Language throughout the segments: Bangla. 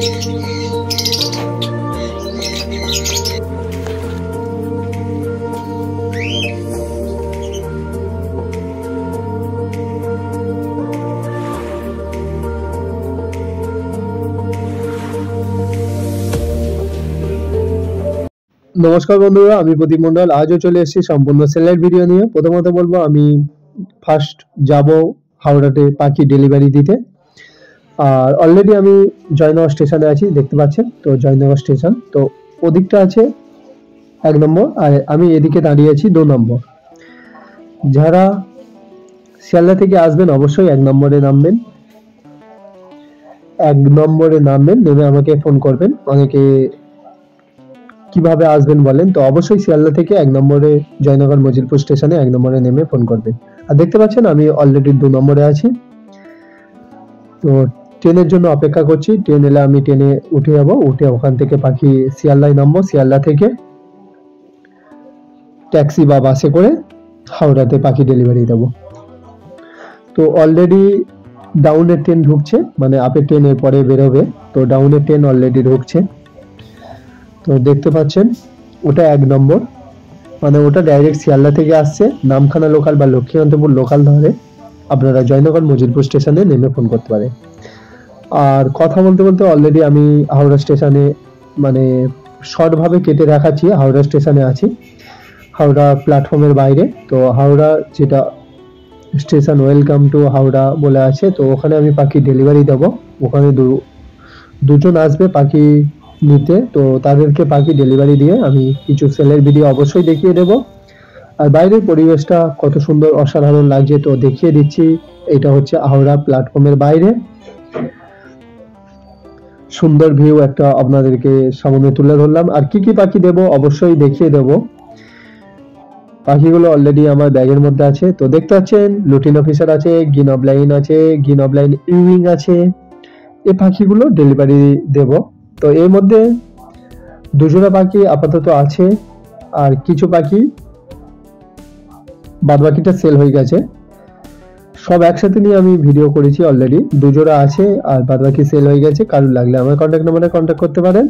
নমস্কার বন্ধুরা, আমি প্রদীপ মন্ডল। আজও চলে এসেছি সম্পূর্ণ সেলের ভিডিও নিয়ে। প্রথমত বলবো, আমি ফার্স্ট যাব হাওড়াতে পাখি ডেলিভারি দিতে। আর অলরেডি আমি জয়নগর স্টেশনে আছি, দেখতে পাচ্ছেন তো জয়নগর স্টেশন। তো ওদিকটা আছে 1 নম্বর, আর আমি এদিকে দাঁড়িয়ে আছি 2 নম্বর। যারা শিয়ালদা থেকে আসবেন অবশ্যই 1 নম্বরে নামবেন। 1 নম্বরে নামবেন, নেমে আমাকে ফোন করবেন। অনেকে কিভাবে আসবেন বলেন, তো অবশ্যই শিয়ালদা থেকে 1 নম্বরে জয়নগর মজিলপুর স্টেশনে 1 নম্বরে নেমে ফোন করবেন। আর দেখতে পাচ্ছেন আমি অলরেডি 2 নম্বরে আছি। তো ট্রেনের জন্য অপেক্ষা করছি। ট্রেন এলে আমি ট্রেনে উঠে যাব, উঠে ওখান থেকে পাখি শিয়ালদায় নামবো। শিয়ালদা থেকে ট্যাক্সি বা বাসে করে হাওড়াতে পাখি ডেলিভারি দেবো। তো অলরেডি ডাউনের ট্রেন ঢুকছে, মানে আপের ট্রেন এর পরে বেরোবে। তো ডাউনের ট্রেন অলরেডি ঢুকছে। তো দেখতে পাচ্ছেন ওটা 1 নম্বর, মানে ওটা ডাইরেক্ট শিয়ালদা থেকে আসছে। নামখানা লোকাল বা লক্ষ্মীকান্তপুর লোকাল ধরে আপনারা জয়নগর মজিলপুর স্টেশনে নেমে ফোন করতে পারে। আর কথা বলতে বলতে অলরেডি আমি হাওড়া স্টেশনে, মানে শর্টভাবে কেটে দেখাচ্ছি, হাওড়া স্টেশনে আছি, হাওড়া প্ল্যাটফর্মের বাইরে। তো হাওড়া যেটা স্টেশন ওয়েলকাম টু হাওড়া বলে আছে, তো ওখানে আমি পাখি ডেলিভারি দেবো। ওখানে দুজন আসবে পাখি নিতে, তো তাদেরকে পাখি ডেলিভারি দিয়ে আমি কিছু সেলের ভিডিও অবশ্যই দেখিয়ে দেব। আর বাইরের পরিবেশটা কত সুন্দর অসাধারণ লাগছে তো দেখিয়ে দিচ্ছি। এটা হচ্ছে হাওড়া প্ল্যাটফর্মের বাইরে, সুন্দর ভিউ একটা আপনাদেরকে সামনে তুলে ধরলাম। আর কি কি পাখি দেব অবশ্যই দেখিয়ে দেব। পাখিগুলো অলরেডি আমার ব্যাগের মধ্যে আছে। তো দেখতে পাচ্ছেন লুটিন অফিসার আছে, গিন অফলাইন আছে, গিন অফলাইন ইউইং আছে। এই পাখিগুলো ডেলিভারি দেব। তো এর মধ্যে 2 জোড়া পাখি আপাতত আছে, আর কিছু পাখি বাদ বাকিটা সেল হয়ে গেছে। সব একসাথে নিয়ে আমি ভিডিও করেছি অলরেডি। 2 জোড়া আছে আর বাদ বাকি সেল হয়ে গেছে। কারোর লাগলে আমার কন্ট্যাক্ট নাম্বারে কন্ট্যাক্ট করতে পারেন।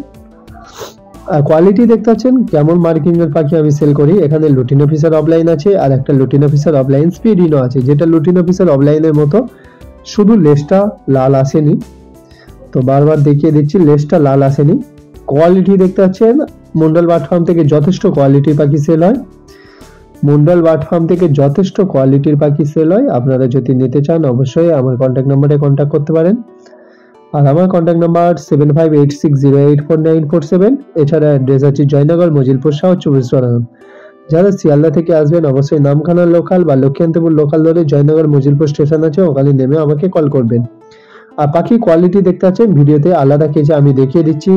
আর কোয়ালিটি দেখতে পাচ্ছেন কেমন মার্কিং এর পাখি আমি সেল করি। এখানে লুটিন অফিসার অফলাইন আছে, আর একটা লুটিন অফিসার অফলাইন স্পিডিনো আছে, যেটা লুটিন অফিসার অফলাইনের মতো, শুধু লেজটা লাল আসেনি। তো বারবার দেখিয়ে দিচ্ছি, লেজটা লাল আসেনি। কোয়ালিটি দেখতে পাচ্ছেন মন্ডল বার্ড ফার্ম থেকে যথেষ্ট কোয়ালিটির পাখি সেল হয়। মন্ডল বার্ড ফার্ম থেকে যথেষ্ট কোয়ালিটির পাখি সেল হয়। আপনারা যদি নিতে চান অবশ্যই আমার কন্ট্যাক্ট নাম্বারে কন্ট্যাক্ট করতে পারেন। আর আমার কন্ট্যাক্ট নাম্বার 7586084947। এছাড়া অ্যাড্রেস আছে জয়নগর মজিলপুর সাউথ 24 পরগনা। যারা শিয়ালদা থেকে আসবেন অবশ্যই নামখানা লোকাল বা লক্ষ্মীকান্তপুর লোকাল ধরে জয়নগর মজিলপুর স্টেশন আছে, ওখানে নেমে আমাকে কল করবেন। আর পাখি কোয়ালিটি দেখতে পাচ্ছেন ভিডিওতে আলাদা কেজে আমি দেখিয়ে দিচ্ছি।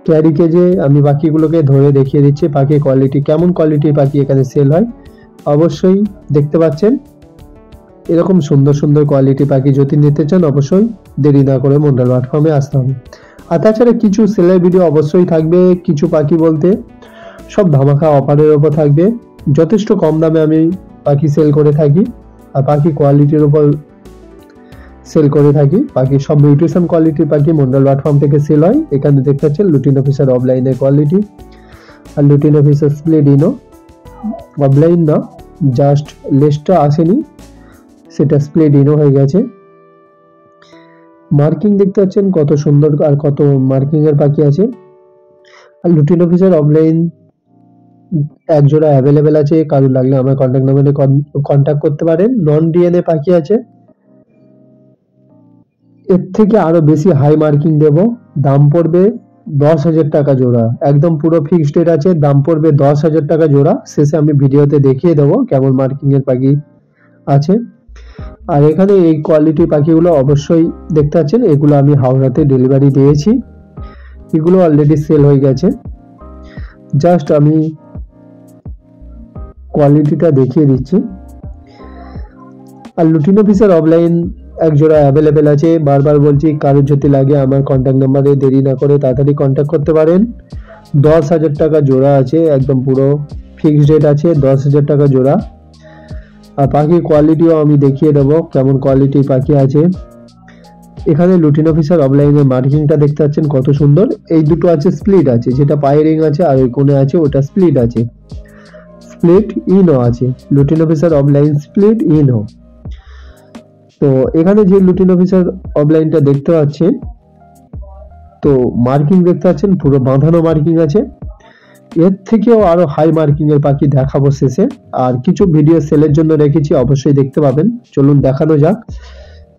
ক্যারি কেজে আমি পাখিগুলোকে ধরে দেখিয়ে দিচ্ছি পাখি কোয়ালিটি, কেমন কোয়ালিটির পাখি এখানে সেল হয়। অবশ্যই দেখতে পাচ্ছেন এরকম সুন্দর সুন্দর কোয়ালিটি পাখি যদি নিতে চান অবশ্যই দেরি না করে মন্ডল বার্ড ফার্মে আসতে হবে। আর তাছাড়া কিছু সেলের ভিডিও অবশ্যই থাকবে। কিছু পাখি বলতে সব ধামাকা অফারের ওপর থাকবে। যথেষ্ট কম দামে আমি পাখি সেল করে থাকি, আর পাখি কোয়ালিটির উপর সেল করে থাকি। পাখি সব নিউট্রিশন কোয়ালিটির পাখি মন্ডল বার্ড ফার্ম থেকে সেল হয়। এখানে দেখতে পাচ্ছেন লুটিন অফিসার অফলাইনের কোয়ালিটি, আর লুটিন অফিসার স্প্লেডিনো অফলাইন না, জাস্ট লেজটা আসেনি, সেটা স্প্লেডিনো হয়ে গেছে। মার্কিং দেখতে পাচ্ছেন কত সুন্দর আর কত মার্কিং এর পাখি আছে। আর লুটিন অফিসার অফলাইন 1 জোড়া অ্যাভেলেবেল আছে, কারোর লাগলে আমার কন্ট্যাক্ট নাম্বারে কন্ট্যাক্ট করতে পারেন। নন ডিএনএ পাখি আছে, এর থেকে আরো বেশি হাই মার্কিং দেব। দাম পড়বে 10,000 টাকা জোড়া, একদম পুরো ফিক্সড রেট আছে। দাম পড়বে 10,000 টাকা জোড়া। শেষে আমি ভিডিওতে দেখিয়ে দেবো কেমন মার্কিং এর পাখি আছে। আর এখানে এই কোয়ালিটির পাখিগুলো অবশ্যই দেখতে পাচ্ছেন, এগুলো আমি হাওড়াতে ডেলিভারি দিয়েছি। এগুলো অলরেডি সেল হয়ে গেছে। জাস্ট আমি কোয়ালিটিটা দেখিয়ে দিচ্ছি। আর লুটিন অফিসার অফলাইন 1 জোড়া অ্যাভেলেবেল আছে। বারবার বলছি, কারোর যদি লাগে আমার কন্ট্যাক্ট নাম্বারে দেরি না করে তাড়াতাড়ি কন্ট্যাক্ট করতে পারেন। 10,000 টাকা জোড়া আছে, একদম পুরো ফিক্সড রেট আছে 10,000 টাকা জোড়া। আর পাখির কোয়ালিটিও আমি দেখিয়ে দেবো কেমন কোয়ালিটির পাখি আছে। এখানে লুটিন অফিসার অফলাইনের মার্কিংটা দেখতে পাচ্ছেন কত সুন্দর। এই দুটো আছে স্প্লিট আছে, যেটা পায়ে রিং আছে আর ওই কোণে আছে ওটা স্প্লিট আছে, স্প্লিট ইনও আছে, লুটিন অফিসার অফলাইন স্প্লিট ইনও। তো এখানে যে লুটিন অফিসার অফলাইনটা দেখতে পাচ্ছেন, তো মার্কিং দেখতে পাচ্ছেন পুরো বাঁধানো মার্কিং আছে। এর থেকেও আরো হাই মার্কিং এর পাখি দেখাবো শেষে, আর কিছু ভিডিও সেলের জন্য রেখেছি, অবশ্যই দেখতে পাবেন। চলুন দেখানো যাক।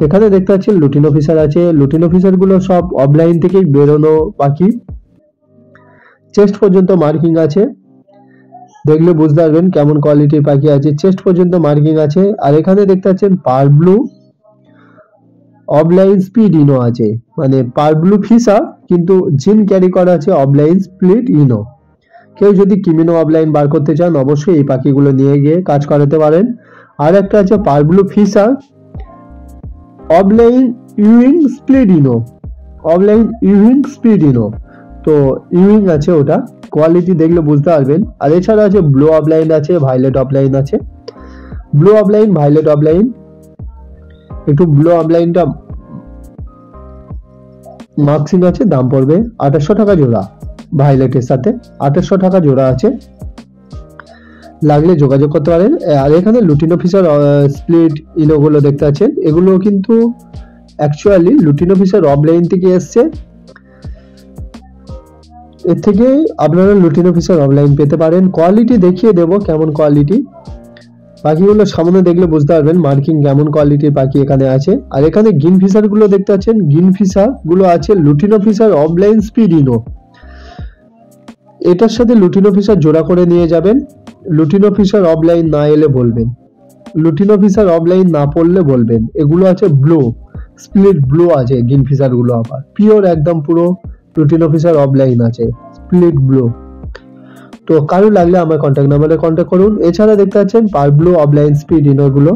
এখানে দেখতে পাচ্ছেন লুটিন অফিসার আছে, লুটিন অফিসার গুলো সব অফলাইন থেকেই বেরোনো পাখি, চেস্ট পর্যন্ত মার্কিং আছে, দেখলে বুঝতে পারবেন কেমন কোয়ালিটির পাখি আছে, চেস্ট পর্যন্ত মার্কিং আছে। আর এখানে দেখতে পাচ্ছেন পার ব্লু অফলাইন স্পিড ইনো আছে, মানে পার ব্লু ফিশার কিন্তু জিন ক্যারি করা আছে অফলাইন স্প্লিট ইনো। কেউ যদি কিমিনো অফলাইন বার করতে চান অবশ্যই এই পাখিগুলো নিয়ে গিয়ে কাজ করাতে পারেন। আর একটা আছে parblue Fischer opaline euwing split ino, opaline euwing split ino, তো ইউইং আছে, ওটা কোয়ালিটি দেখলে বুঝতে পারবেন। আর এছাড়া আছে ব্লু অফলাইন আছে, ভাইলেট অফলাইন আছে, ব্লু অফলাইন ভাইলেট অফলাইন। একটু ব্লু অফলাইনটা মার্কসিং আছে, দাম পড়বে 2800 টাকা জোড়া, ভাইলেটের সাথে 2800 টাকা জোড়া আছে, লাগলে যোগাযোগ করতে পারেন। আর এখানে লুটিন অফিসার স্প্লিট ইনোগুলো দেখতে পাচ্ছেন, এগুলো কিন্তু অ্যাকচুয়ালি লুটিন অফিসার অফলাইন থেকে এসছে, এর থেকে আপনারা লুটিন অফিসার অফলাইন পেতে পারেন। কোয়ালিটি দেখিয়ে দেবো কেমন কোয়ালিটি, পাখিগুলো সামনে দেখলে বুঝতে পারবেন মার্কিং কেমন কোয়ালিটির পাখি এখানে আছে। আর এখানে গ্রিন ফিশার গুলো দেখতে পাচ্ছেন, গ্রিন ফিশার গুলো আছে লুটিন অফিসার অফলাইন স্পিড ইনো, এটার সাথে লুটিন অফিসার জোড়া করে নিয়ে যাবেন। লুটিন অফিসার অফলাইন না এলে বলবেন, লুটিন অফিসার অফলাইন না পড়লে বলবেন। এগুলো আছে ব্লু স্প্লিট ব্লু আছে, গ্রিন ফিশার গুলো আবার পিওর একদম পুরো লুটিন অফিসার অফলাইন আছে স্প্লিট ব্লু। তো কারো লাগলে আমার কন্ট্যাক্ট নাম্বারে কন্ট্যাক্ট করুন। এছাড়া দেখতে পাচ্ছেন পার ব্লু অফলাইন স্পিড ইনো গুলো,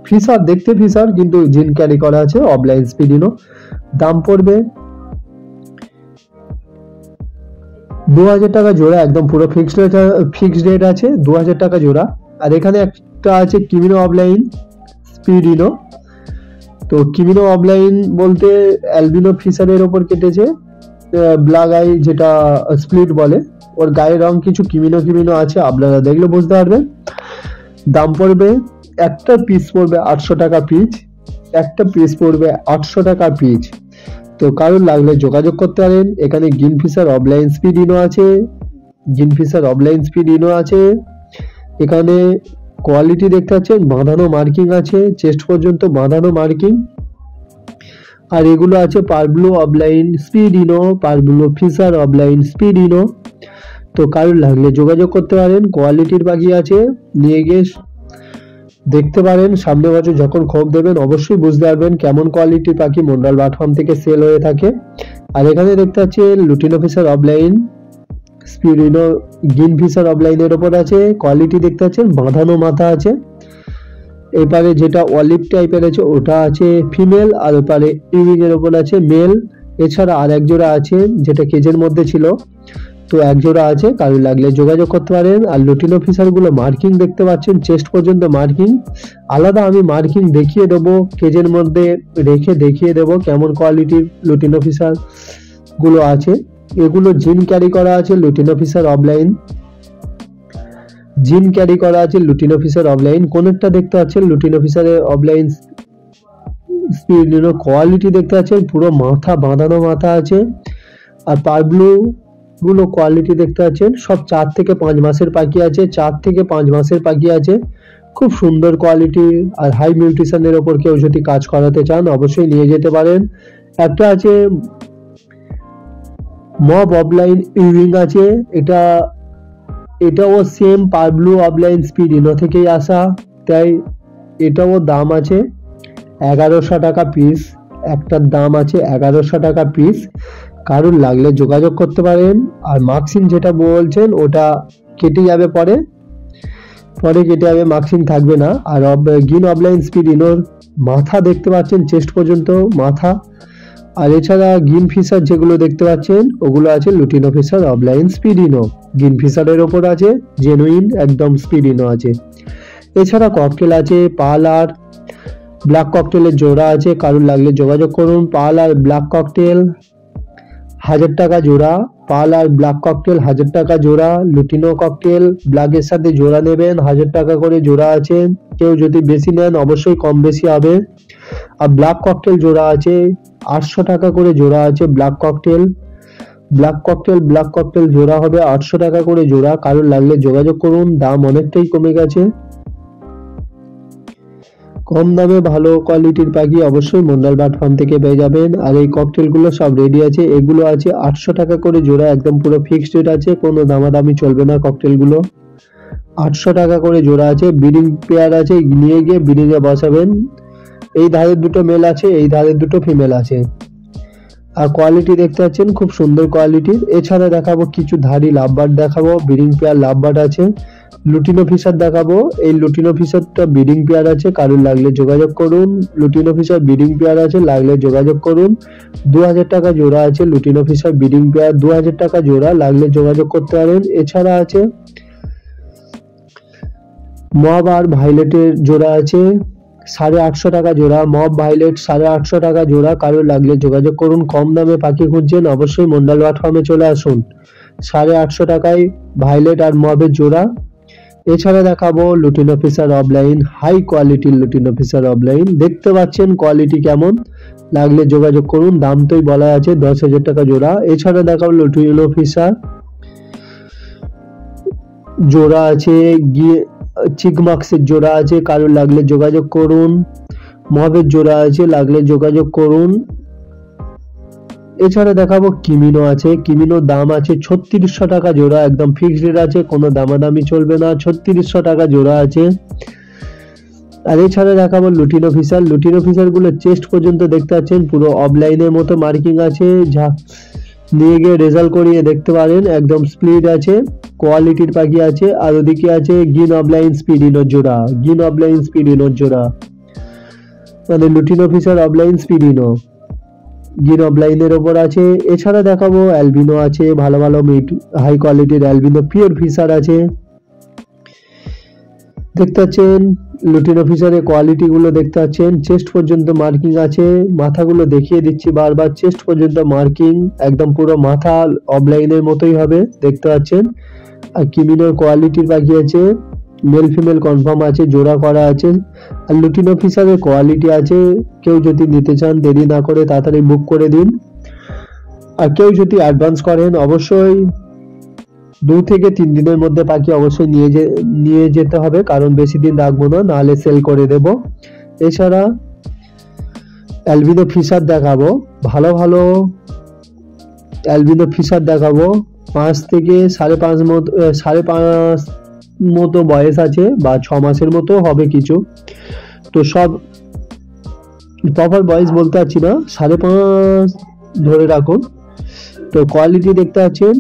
ফিশার দেখতে ফিশার কিন্তু জিন ক্যারি করা আছে অফলাইন স্পিড ইনো, দাম পড়বে 2000 টাকা জোড়া, একদম পুরো ফিক্সড রেট আছে 2000 টাকা জোড়া। আর এখানে একটা আছে কিমিনো অফলাইন স্পিড ইনো, তো কিমিনো অফলাইন বলতে অ্যালবিনো ফিশারের ওপর কেটেছে, ব্ল্যাক আই যেটা স্প্লিট বলে, ওর গায়ের রং কিছু কিমিনো কিমিনো আছে, আপনারা দেখলে বুঝতে পারবেন। দাম পড়বে, একটা পিস পড়বে 800 টাকা পিস, একটা পিস পড়বে 800 টাকা পিস। তো কারোর লাগলে যোগাযোগ করতে পারেন। এখানে green Fischer opaline split ino আছে, green Fischer opaline split ino আছে। এখানে কোয়ালিটি দেখতে পাচ্ছেন, বাঁধানো মার্কিং আছে, চেস্ট পর্যন্ত বাঁধানো মার্কিং। আর এগুলো আছে parblue opaline split ino, parblue Fischer opaline split ino. তো কারোর লাগলে যোগাযোগ করতে পারেন, কোয়ালিটির পাখি আছে, নিয়ে গিয়ে দেখতে পারেন। সামনে বছর যখন খোপ দেবেন অবশ্যই বুঝতে পারবেন কেমন কোয়ালিটির পাখি মন্ডল বার্ড ফার্ম থেকে সেল হয়ে থাকে। আর এখানে দেখতে পাচ্ছেন lutino Fischer opaline split ino green Fischer অফলাইনের ওপর আছে, কোয়ালিটি দেখতে পাচ্ছেন, বাঁধানো মাথা আছে। এপারে যেটা অলিভ টাইপের আছে ওটা আছে ফিমেল, আর ওপারে ইউইং এর ওপর আছে মেল। এছাড়া আর এক জোড়া আছে যেটা কেজের মধ্যে ছিল, তো এক জোড়া আছে, কারো লাগলে যোগাযোগ করতে পারেন। আর লুটিন অফিসার গুলো মার্কিং দেখতে পাচ্ছেন, চেস্ট পর্যন্ত মার্কিং আলাদা, আমি মার্কিং দেখিয়ে দেবো, কেজের মধ্যে রেখে দেখিয়ে দেবো কেমন কোয়ালিটির লুটিন অফিসার গুলো আছে। এগুলো জিন ক্যারি করা আছে লুটিন অফিসার অফলাইন, জিন ক্যারি করা আছে লুটিন অফিসার অফলাইন। কোনটা দেখতে পাচ্ছেন লুটিন অফিসারের অফলাইন স্পিড ইনো, কোয়ালিটি দেখতে পাচ্ছেন পুরো মাথা বাঁধানো মাথা আছে। আর পার ব্লু গুলো কোয়ালিটি দেখতে পাচ্ছেন, সব 4 থেকে 5 মাসের পাখি আছে, 4 থেকে 5 মাসের পাখি আছে, খুব সুন্দর কোয়ালিটি। আর হাই নিউট্রিশনের ওপর কেউ যদি কাজ করাতে চান অবশ্যই নিয়ে যেতে পারেন। একটা আছে মব অফলাইন ইউইং আছে, এটাও সেম পার ব্লু অফলাইন স্পিড ইনো থেকেই আসা, তাই এটাও দাম আছে 1100 টাকা পিস, একটার দাম আছে 1100 টাকা পিস। কারোর লাগলে যোগাযোগ করতে পারেন। আর মার্কসিং যেটা বলছেন ওটা কেটে যাবে, পরে কেটে যাবে, মার্কসিং থাকবে না। আর গ্রিন অফলাইন স্পিড ইনোর মাথা দেখতে পাচ্ছেন, চেস্ট পর্যন্ত মাথা। আর এছাড়া গ্রিন ফিশার যেগুলো দেখতে পাচ্ছেন ওগুলো আছে lutino Fischer opaline split ino, green ফিশারের ওপর আছে জেনুইন একদম স্পিড ইনো আছে। এছাড়া ককটেল আছে, পাল আর ব্ল্যাক ককটেলের জোড়া আছে, কারোর লাগলে যোগাযোগ করুন। পার্ল আর ব্ল্যাক ককটেল 1000 টাকা জোড়া, পার্ল আর ব্ল্যাক ককটেল 1000 টাকা জোড়া। লুটিনো ককটেল ব্ল্যাকের সাথে জোড়া নেবেন, 1000 টাকা করে জোড়া আছে। কেউ যদি বেশি নেন অবশ্যই কম বেশি হবে। আর ব্ল্যাক ককটেল জোড়া আছে 800 টাকা করে জোড়া আছে। ব্ল্যাক ককটেল ব্ল্যাক ককটেল জোড়া হবে 800 টাকা করে জোড়া, কারোর লাগলে যোগাযোগ করুন। দাম অনেকটাই কমে গেছে। কম দামে ভালো কোয়ালিটির পাখি অবশ্যই মন্ডল বার্ড ফার্ম থেকে পেয়ে যাবেন। আর এই ককটেলগুলো সব রেডি আছে, এগুলো আছে 800 টাকা করে জোড়া, একদম পুরো ফিক্সড রেট আছে, কোনো দামাদামি চলবে না। ককটেলগুলো 800 টাকা করে জোড়া আছে। ব্রিডিং পেয়ার আছে, নিয়ে গিয়ে ব্রিডিং এ বসাবেন। এই ধারের দুটো মেল আছে, এই ধারের দুটো ফিমেল আছে। আর কোয়ালিটি দেখতে পাচ্ছেন খুব সুন্দর কোয়ালিটির। এছাড়া দেখাবো কিছু ধাড়ি লাভবার্ড দেখাবো, ব্রিডিং পেয়ার লাভবার্ড আছে। লুটিনো ফিশার দেখাবো, এই লুটিনো ফিশারটা ব্রিডিং পেয়ার আছে, কারোর লাগলে যোগাযোগ করুন। লুটিনো ফিশার ব্রিডিং পেয়ার আছে, লাগলে যোগাযোগ করুন। 2000 টাকা জোড়া আছে লুটিনো ফিশার ব্রিডিং পেয়ার, 2000 টাকা জোড়া, লাগলে যোগাযোগ করতে পারেন। এছাড়া আছে মব আর ভাইলেটের জোড়া আছে 850 টাকা জোড়া। মব ভাইলেট 850 টাকা জোড়া, কারোর লাগলে যোগাযোগ করুন। কম দামে পাখি খুঁজছেন অবশ্যই মন্ডল বার্ড ফার্মে চলে আসুন। 850 টাকায় ভাইলেট আর মবের জোড়া। এছাড়া দেখাবো লুটিনো ফিশার অফলাইন, হাই কোয়ালিটির লুটিনো ফিশার অফলাইন। দেখতে পাচ্ছেন কোয়ালিটি কেমন, লাগলে যোগাযোগ করুন। দাম তোই বলা আছে 10,000 টাকা জোড়া। এছাড়া দেখাবো লুটিনো ফিশার জোড়া আছে, চিকমাক্সের জোড়া আছে, কারোর লাগলে যোগাযোগ করুন। মবের জোড়া আছে, লাগলে যোগাযোগ করুন। এছাড়া দেখাবো কিমিনো আছে, কিমিনোর দাম আছে 3600 টাকা জোড়া, একদম ফিক্সড রেট আছে, কোনো দামাদামি চলবে না। 3600 টাকা জোড়া আছে। আর এছাড়া দেখাবো লুটিনো ফিশার। লুটিনো ফিশার গুলো চেস্ট পর্যন্ত দেখতে পাচ্ছেন পুরো অফলাইনের মতো মার্কিং আছে, যা নিয়ে গিয়ে রেজাল্ট করিয়ে দেখতে পারেন। একদম স্প্লিট আছে, কোয়ালিটির পাখি আছে। আর ওদিকে আছে গিন অফলাইন স্পিডিনোর জোড়া, গিন অফলাইন স্পিডিনোর জোড়া, মানে লুটিনো ফিশার অফলাইন স্পিডিনো গিন অফলাইনের ওপর আছে। এছাড়া দেখাবো অ্যালবিনো আছে, ভালো ভালো মিড হাই কোয়ালিটির অ্যালবিনো পিওর ফিশার আছে। দেখতে পাচ্ছেন লুটিনো ফিশারের কোয়ালিটি গুলো দেখতে পাচ্ছেন, চেস্ট পর্যন্ত মার্কিং আছে। মাথাগুলো দেখিয়ে দিচ্ছি বারবার, চেস্ট পর্যন্ত মার্কিং, একদম পুরো মাথা অফলাইনের মতোই হবে, দেখতে পাচ্ছেন। আর কিমিনোর কোয়ালিটির পাখি আছে, মেল ফিমেল কনফার্ম আছে, জোড়া করা আছে। আর লুটিনো ফিশারের কোয়ালিটি আছে, কেউ যদি নিতে চান দেরি না করে তাড়াতাড়ি বুক করে দিন। আর কেউ যদি অ্যাডভান্স করেন অবশ্যই 2 থেকে 3 দিনের মধ্যে পাখি অবশ্যই নিয়ে যেতে হবে, কারণ বেশি দিন রাখবো না, নাহলে সেল করে দেব। এছাড়া অ্যালবিনো ফিশার দেখাবো, ভালো ভালো অ্যালবিনো ফিশার দেখাবো। 5 থেকে 5.5 মতো বয়স আছে, বা 6 মাসের মতো হবে কিছু। তো সব প্রপার বয়স বলতে পারছি না, 5.5 ধরে রাখুন। তো কোয়ালিটি দেখতে পাচ্ছেন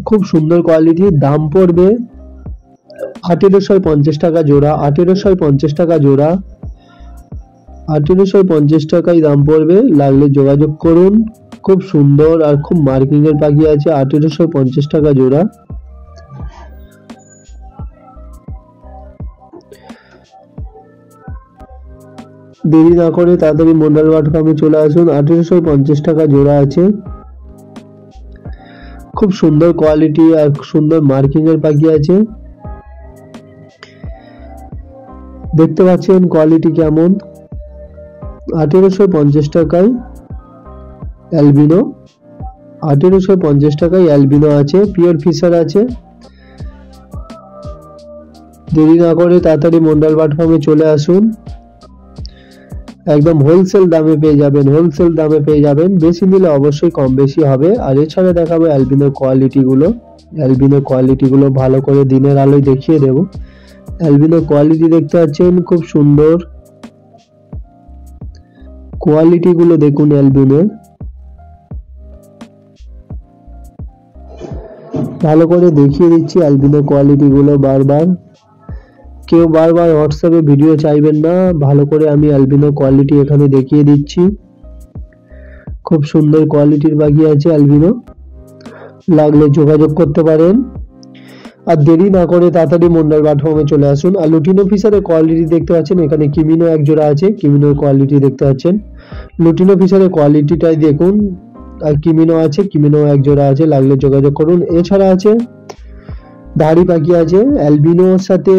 খুব সুন্দর কোয়ালিটি। দাম পড়বে 1850 টাকা জোড়া, 1850 টাকা জোড়া, 1850 টাকায় দাম পড়বে, লাগলে যোগাযোগ করুন। খুব সুন্দর আর খুব মার্কিং এর পাখি আছে, 1850 টাকা জোড়া। দেরি না করে তাড়াতাড়ি মন্ডল বার্ড ফার্মে চলে আসুন। 1850 টাকা জোড়া আছে, খুব সুন্দর কোয়ালিটি আর সুন্দর মার্কিং এর পাখি আছে। দেখতে পাচ্ছেন কোয়ালিটি কেমন। 1850 টাকায় অ্যালবিনো, 1850 টাকায় অ্যালবিনো আছে, পিওর ফিশার আছে। দেরি না করে তাড়াতাড়ি মন্ডল বার্ড ফার্মে চলে আসুন, একদম হোলসেল দামে পেয়ে যাবেন, হোলসেল দামে পেয়ে যাবেন। বেশি নিলে অবশ্যই কম বেশি হবে। আর এছাড়া দেখাবো অ্যালবিনোর কোয়ালিটি গুলো, অ্যালবিনোর কোয়ালিটি গুলো ভালো করে দিনের আলোয় দেখিয়ে দেব। অ্যালবিনোর কোয়ালিটি দেখতে পাচ্ছেন খুব সুন্দর, কোয়ালিটি গুলো দেখুন অ্যালবিনোর, ভালো করে দেখিয়ে দিচ্ছি অ্যালবিনোর কোয়ালিটি গুলো বারবার। কেউ বারবার হোয়াটসঅ্যাপে ভিডিও চাইবেন না, ভালো করে আমি অ্যালবিনো কোয়ালিটি এখানে দেখিয়ে দিচ্ছি। খুব সুন্দর কোয়ালিটির পাখি আছে অ্যালবিনো, লাগলে যোগাযোগ করতে পারেন। আর দেরি না করে তাড়াতাড়ি মন্ডল প্ল্যাটফর্মে চলে আসুন। আর লুটিনো ফিশারের কোয়ালিটি দেখতে পাচ্ছেন, এখানে কিমিনো এক জোড়া আছে, কিমিনোর কোয়ালিটি দেখতে পাচ্ছেন। লুটিনো ফিশারের কোয়ালিটিটাই দেখুন। আর কিমিনো আছে, কিমিনো এক জোড়া আছে, লাগলে যোগাযোগ করুন। এছাড়া আছে ধাড়ি পাখি আছে অ্যালবিনোর সাথে,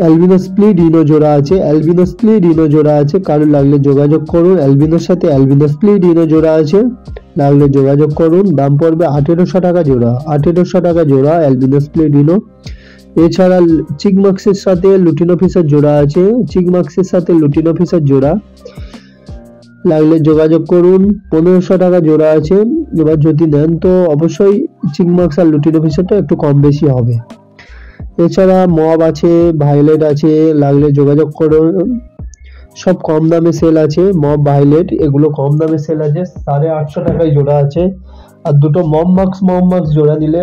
অ্যালবিনো স্প্লিডিনো জোড়া আছে, অ্যালবিনো স্প্লিডিনো জোড়া আছে, কারো লাগলে যোগাযোগ করুন। অ্যালবিনোর সাথে অ্যালবিনো স্প্লিডিনো জোড়া আছে, লাগলে যোগাযোগ করুন। দাম পড়বে 1800 টাকা জোড়া, 1800 টাকা জোড়া অ্যালবিনো স্প্লিডিনো। এছাড়া চিকমাক্সের সাথে লুটিনো ফিশার জোড়া আছে, চিকমাক্সের সাথে লুটিনো ফিশার জোড়া, লাগলে যোগাযোগ করুন। 1500 টাকা জোড়া আছে। এবার যদি নেন তো অবশ্যই চিকমাক্স আর লুটিনো ফিশারটা একটু কম বেশি হবে। এছাড়া মব আছে, ভায়োলেট আছে, লাগলে যোগাযোগ করুন। সব কম দামে সেল আছে, মব ভায়োলেট এগুলো কম দামে সেল আছে, 850 টাকায় জোড়া আছে। আর দুটো মম মাক্স জোড়া নিলে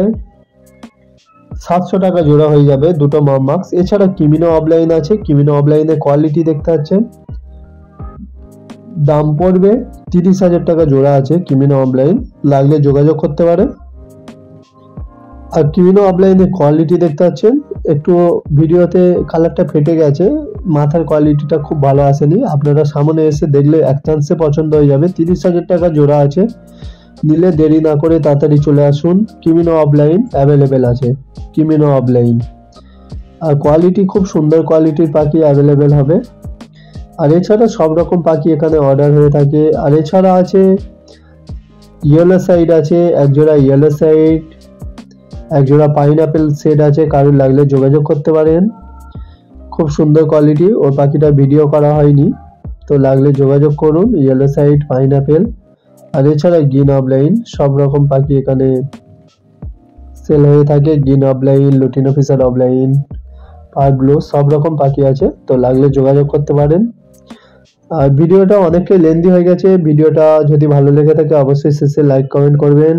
700 টাকা জোড়া হয়ে যাবে দুটো মম মাক্স। এছাড়া কিমিনো অফলাইন আছে, কিমিনো অফলাইনের কোয়ালিটি দেখতে পাচ্ছেন, দাম পড়বে 30,000 টাকা জোড়া আছে কিমিনো অফলাইন, লাগলে যোগাযোগ করতে পারে। আর কিমিনো অফলাইনের কোয়ালিটি দেখতে পাচ্ছেন, একটু ভিডিওতে কালারটা ফেটে গেছে, মাথার কোয়ালিটিটা খুব ভালো আসেনি, আপনারা সামনে এসে দেখলে এক চান্সে পছন্দ হয়ে যাবে। 30,000 টাকা জোড়া আছে, নিলে দেরি না করে তাড়াতাড়ি চলে আসুন। কিমিনো অফলাইন অ্যাভেলেবেল আছে, কিমিনো অফলাইন। আর কোয়ালিটি খুব সুন্দর কোয়ালিটির পাখি অ্যাভেলেবেল হবে। আর এছাড়া সব রকম পাখি এখানে অর্ডার হয়ে থাকে। আর এছাড়া আছে ইয়েলো সাইড আছে এক জোড়া, ইয়েলো সাইড এক জোড়া পাইনাপেল সেট আছে, কারোর লাগলে যোগাযোগ করতে পারেন। খুব সুন্দর কোয়ালিটি, ওর পাখিটা ভিডিও করা হয়নি, তো লাগলে যোগাযোগ করুন। Yellow side, pineapple. আর এছাড়া গ্রিন অফলাইন, সব রকম পাখি এখানে সেল হয়ে থাকে। Green opaline, lutino Fischer opaline, parblue, সব রকম পাখি আছে, তো লাগলে যোগাযোগ করতে পারেন। আর ভিডিওটা অনেকটাই লেন্দি হয়ে গেছে, ভিডিওটা যদি ভালো লেগে থাকে অবশ্যই শেষে লাইক কমেন্ট করবেন।